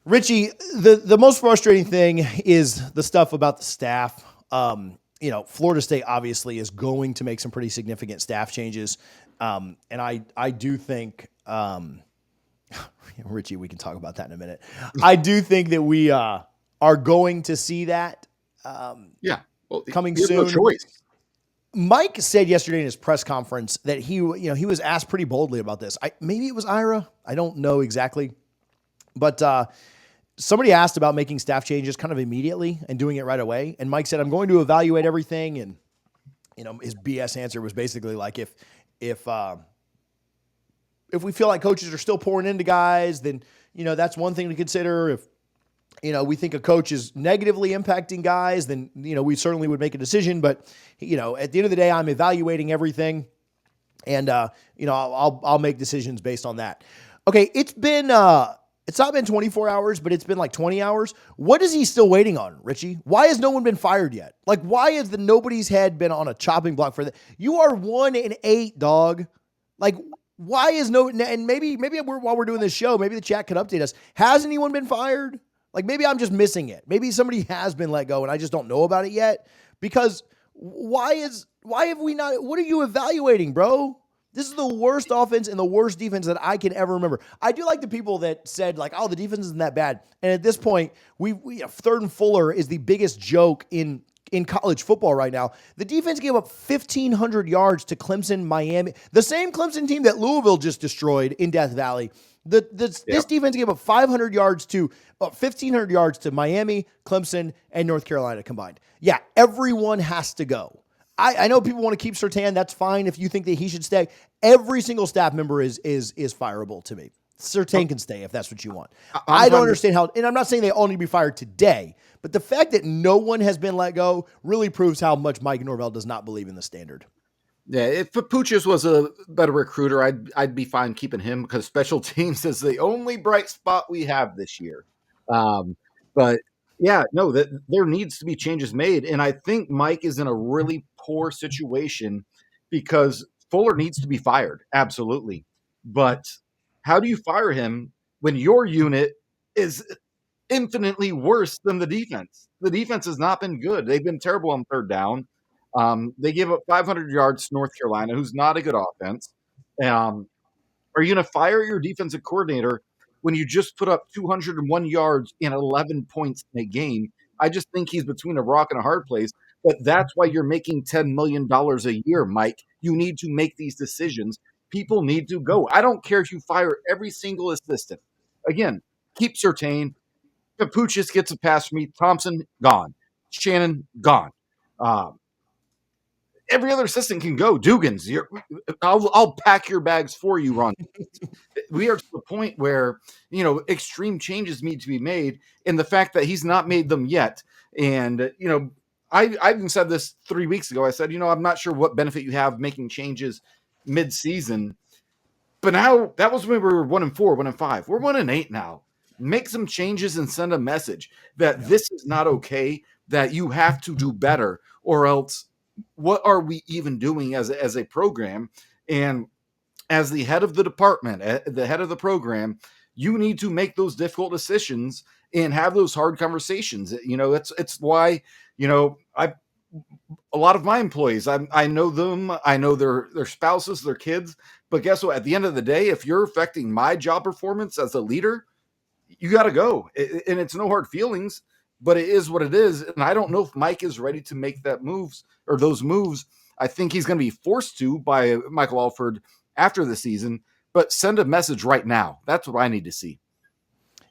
Richie, the most frustrating thing is the stuff about the staff. Florida State obviously is going to make some pretty significant staff changes. And I do think, Richie, we can talk about that in a minute. I do think that we are going to see that Yeah. Well, coming he has no soon. choice. Mike said yesterday in his press conference that he was asked pretty boldly about this. Maybe it was Ira. I don't know exactly. But somebody asked about making staff changes kind of immediately and doing it right away. And Mike said, I'm going to evaluate everything. And, his BS answer was basically like, if we feel like coaches are still pouring into guys, then, that's one thing to consider. If, we think a coach is negatively impacting guys, then, we certainly would make a decision. But, at the end of the day, I'm evaluating everything. And, I'll make decisions based on that. Okay, it's not been 24 hours, but it's been like 20 hours. What is he still waiting on, Richie? Why has no one been fired yet? Like, why has nobody's head been on a chopping block for that? You are 1-8, dog. Like, why is and maybe while we're doing this show, maybe the chat could update us. Has anyone been fired? Like, maybe I'm just missing it. Maybe somebody has been let go and I just don't know about it yet. Because why have we not, what are you evaluating, bro? This is the worst offense and the worst defense that I can ever remember. I do like the people that said, like, oh, the defense isn't that bad. And at this point, we third and Fuller is the biggest joke in college football right now. The defense gave up 1,500 yards to Clemson, Miami, the same Clemson team that Louisville just destroyed in Death Valley. This defense gave up 1,500 yards to Miami, Clemson, and North Carolina combined. Yeah, everyone has to go. I know people want to keep Surtain. That's fine if you think that he should stay. Every single staff member is fireable to me. Surtain can stay if that's what you want. I don't understand how, and I'm not saying they all need to be fired today, but the fact that no one has been let go really proves how much Mike Norvell does not believe in the standard. Yeah, if Papuchis was a better recruiter, I'd be fine keeping him because special teams is the only bright spot we have this year. But yeah, no, there needs to be changes made. And I think Mike is in a really poor situation because Fuller needs to be fired. Absolutely. But how do you fire him when your unit is infinitely worse than the defense? The defense has not been good. They've been terrible on third down. They gave up 500 yards to North Carolina, who's not a good offense. Are you going to fire your defensive coordinator when you just put up 201 yards and 11 points in a game? I just think he's between a rock and a hard place. But that's why you're making $10 million a year, Mike. You need to make these decisions. People need to go. I don't care if you fire every single assistant. Again, keep Surtain. Papuchis gets a pass from me. Thompson, gone. Shannon, gone. Every other assistant can go. Dugans, I'll pack your bags for you, Ron. We are to the point where, extreme changes need to be made. And the fact that he's not made them yet. And, I even said this 3 weeks ago. I said, I'm not sure what benefit you have making changes mid-season. But now that was when we were 1-4, 1-5. We're 1-8 now. Make some changes and send a message that this is not okay, that you have to do better, or else what are we even doing as a program? And as the head of the department, the head of the program, you need to make those difficult decisions and have those hard conversations. It's why, a lot of my employees, I know them, I know their spouses, their kids, but guess what? At the end of the day, if you're affecting my job performance as a leader, you got to go. And it's no hard feelings, but it is what it is. And I don't know if Mike is ready to make those moves. I think he's going to be forced to by Michael Alford after the season, but send a message right now. That's what I need to see.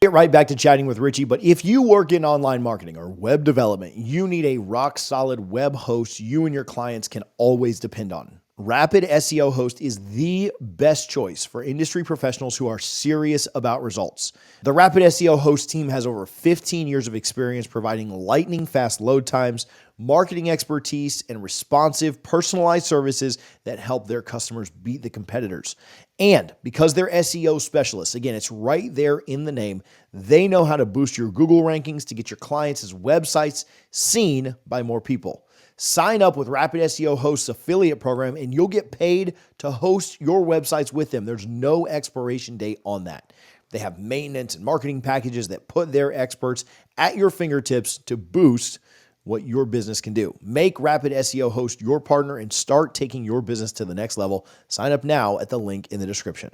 Get right back to chatting with Richie, but if you work in online marketing or web development, you need a rock solid web host you and your clients can always depend on. Rapid SEO Host is the best choice for industry professionals who are serious about results. The Rapid SEO Host team has over 15 years of experience providing lightning fast load times, marketing expertise, and responsive, personalized services that help their customers beat the competitors. And because they're SEO specialists, again, it's right there in the name, they know how to boost your Google rankings to get your clients' websites seen by more people. Sign up with Rapid SEO Host's affiliate program and you'll get paid to host your websites with them. There's no expiration date on that. They have maintenance and marketing packages that put their experts at your fingertips to boost what your business can do. Make Rapid SEO Host your partner and start taking your business to the next level. Sign up now at the link in the description.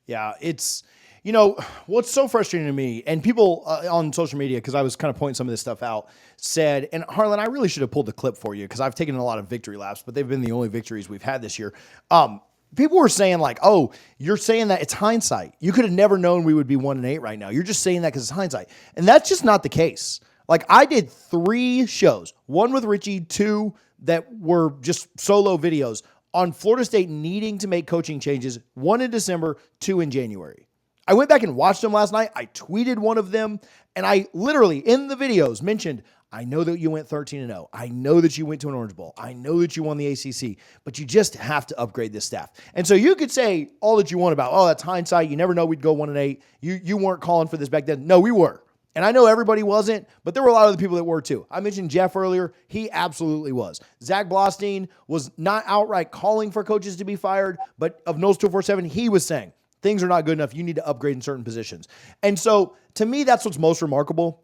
Yeah, it's, what's so frustrating to me, and people on social media, because I was kind of pointing some of this stuff out, said, and Harlan, I really should have pulled the clip for you because I've taken a lot of victory laps, but they've been the only victories we've had this year. People were saying like, oh, you're saying that it's hindsight. You could have never known we would be 1-8 right now. You're just saying that because it's hindsight. And that's just not the case. Like I did 3 shows, 1 with Richie, 2 that were just solo videos on Florida State needing to make coaching changes, 1 in December, 2 in January. I went back and watched them last night. I tweeted one of them, and I literally, in the videos, mentioned, I know that you went 13-0. I know that you went to an Orange Bowl. I know that you won the ACC, but you just have to upgrade this staff. And so you could say all that you want about, oh, that's hindsight. You never know we'd go 1-8. You weren't calling for this back then. No, we were. And I know everybody wasn't, but there were a lot of the people that were too. I mentioned Jeff earlier. He absolutely was. Zach Blostein was not outright calling for coaches to be fired, but of Noles 247, he was saying, things are not good enough. You need to upgrade in certain positions. And so to me, that's what's most remarkable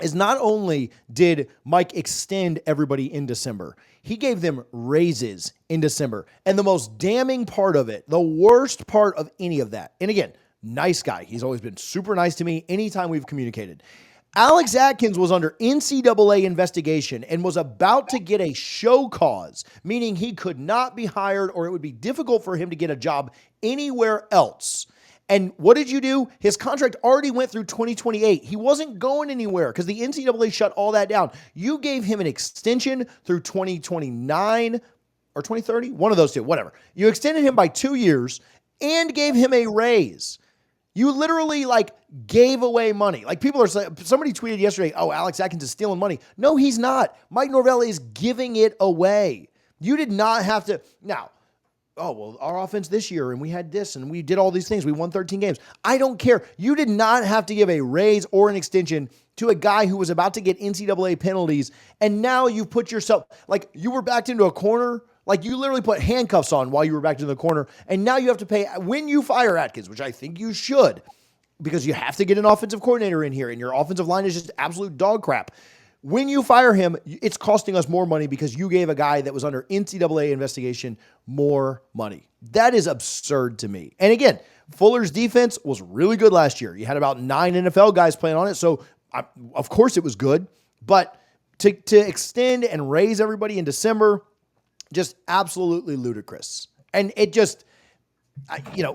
is not only did Mike extend everybody in December, he gave them raises in December. And the most damning part of it, the worst part of any of that, and again, nice guy. He's always been super nice to me anytime we've communicated. Alex Atkins was under NCAA investigation and was about to get a show cause, meaning he could not be hired or it would be difficult for him to get a job anywhere else. And what did you do? His contract already went through 2028. He wasn't going anywhere because the NCAA shut all that down. You gave him an extension through 2029 or 2030, one of those two, whatever. You extended him by 2 years and gave him a raise. You literally gave away money. Like people are saying, somebody tweeted yesterday, oh, Alex Atkins is stealing money. No, he's not. Mike Norvell is giving it away. You did not have to. Now, oh, well, our offense this year, and we had this, and we did all these things. We won 13 games. I don't care. You did not have to give a raise or an extension to a guy who was about to get NCAA penalties, and now you put yourself, you were backed into a corner. You literally put handcuffs on while you were backed into the corner, and now you have to pay when you fire Atkins, which I think you should, because you have to get an offensive coordinator in here, and your offensive line is just absolute dog crap. When you fire him, it's costing us more money because you gave a guy that was under NCAA investigation more money. That is absurd to me. And again, Fuller's defense was really good last year. You had about 9 NFL guys playing on it, so of course it was good. But to extend and raise everybody in December, just absolutely ludicrous. And it just,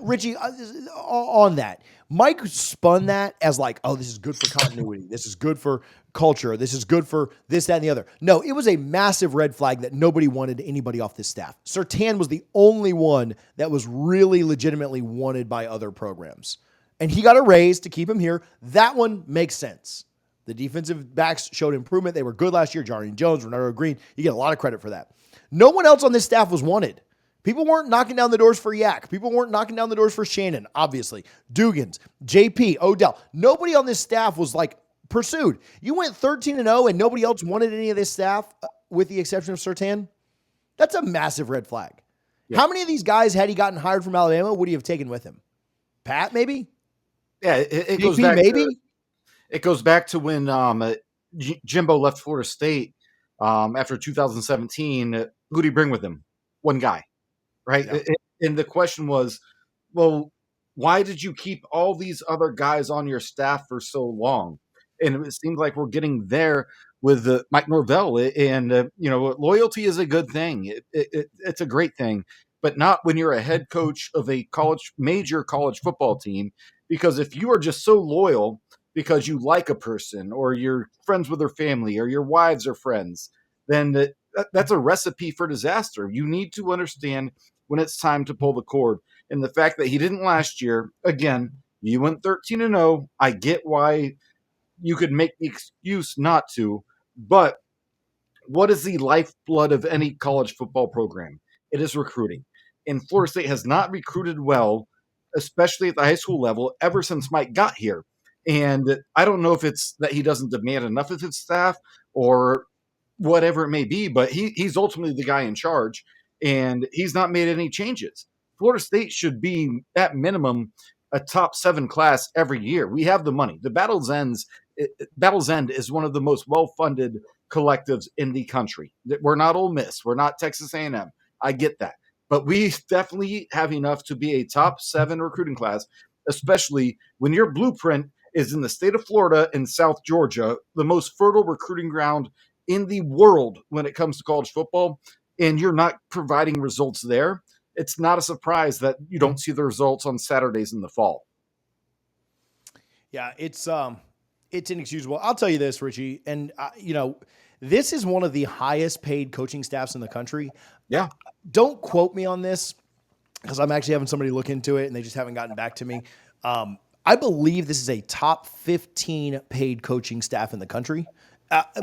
Richie, on that, Mike spun that as oh, this is good for continuity. This is good for culture. This is good for this, that, and the other. No, it was a massive red flag that nobody wanted anybody off this staff. Surtain was the only one that was really legitimately wanted by other programs. And he got a raise to keep him here. That one makes sense. The defensive backs showed improvement. They were good last year. Jarnian Jones, Renaro Green. You get a lot of credit for that. No one else on this staff was wanted. People weren't knocking down the doors for Yak. People weren't knocking down the doors for Shannon, obviously. Dugans, JP, Odell. Nobody on this staff was pursued. You went 13-0 and nobody else wanted any of this staff with the exception of Surtain. That's a massive red flag. Yeah. How many of these guys, had he gotten hired from Alabama, would he have taken with him? Pat, maybe? Yeah, it goes back maybe? It goes back to when Jimbo left Florida State after 2017. Who did he bring with him? One guy, right? Yeah. And the question was, well, why did you keep all these other guys on your staff for so long? And it seems like we're getting there with Mike Norvell. And, loyalty is a good thing. It's a great thing, but not when you're a head coach of a major college football team. Because if you are just so loyal because you like a person or you're friends with their family or your wives are friends, then that's a recipe for disaster. You need to understand when it's time to pull the cord. And the fact that he didn't last year, again, you went 13-0. I get why you could make the excuse not to, but what is the lifeblood of any college football program? It is recruiting. And Florida State has not recruited well, especially at the high school level, ever since Mike got here. And I don't know if it's that he doesn't demand enough of his staff or whatever it may be, but he's ultimately the guy in charge, and he's not made any changes. Florida State should be, at minimum, a top 7 class every year. We have the money. The Battle's End is one of the most well-funded collectives in the country. We're not Ole Miss. We're not Texas A&M. I get that. But we definitely have enough to be a top 7 recruiting class, especially when your blueprint is in the state of Florida and South Georgia, the most fertile recruiting ground in the world when it comes to college football, and you're not providing results there. It's not a surprise that you don't see the results on Saturdays in the fall. Yeah, it's inexcusable. I'll tell you this, Richie, and this is one of the highest paid coaching staffs in the country. Yeah. Don't quote me on this because I'm actually having somebody look into it and they just haven't gotten back to me. I believe this is a top 15 paid coaching staff in the country.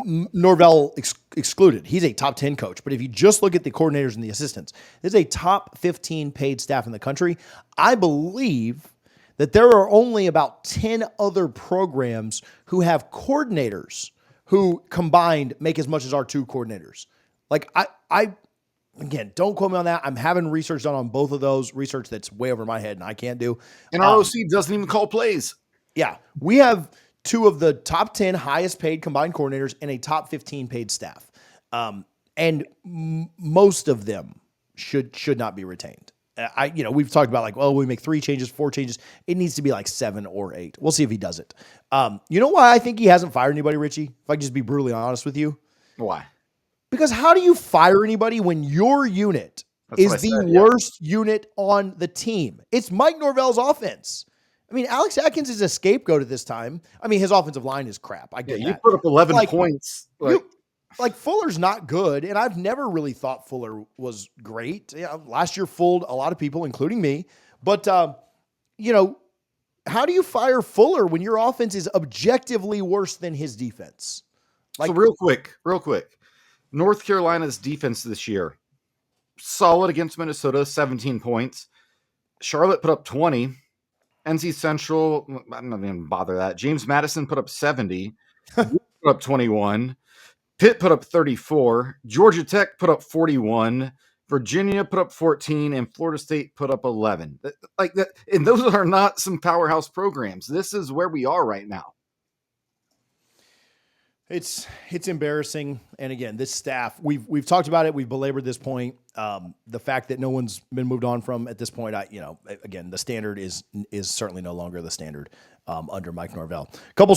Norvell excluded. He's a top 10 coach. But if you just look at the coordinators and the assistants, this is a top 15 paid staff in the country. I believe that there are only about 10 other programs who have coordinators who combined make as much as our 2 coordinators. Like again, don't quote me on that. I'm having research done on both of those, research that's way over my head and I can't do. And ROC doesn't even call plays. Yeah. We have 2 of the top 10 highest paid combined coordinators and a top 15 paid staff. And most of them should not be retained. We've talked about like, well, we make 3 changes, 4 changes. It needs to be like 7 or 8. We'll see if he does it. You know why I think he hasn't fired anybody, Richie? If I can just be brutally honest with you. Why? Because how do you fire anybody when your unit is the worst unit on the team? It's Mike Norvell's offense. I mean, Alex Atkins is a scapegoat at this time. I mean, his offensive line is crap. I get that. You put up 11 points. Like Fuller's not good, and I've never really thought Fuller was great. Last year fooled a lot of people, including me. But, how do you fire Fuller when your offense is objectively worse than his defense? So real quick. North Carolina's defense this year, solid against Minnesota, 17 points. Charlotte put up 20. NC Central, I'm not even bother that. James Madison put up 70. Put up 21. Pitt put up 34. Georgia Tech put up 41. Virginia put up 14. And Florida State put up 11. Like that, and those are not some powerhouse programs. This is where we are right now. It's embarrassing. And again, this staff, we've talked about it. We've belabored this point. The fact that no one's been moved on from at this point, again, the standard is certainly no longer the standard under Mike Norvell. Couple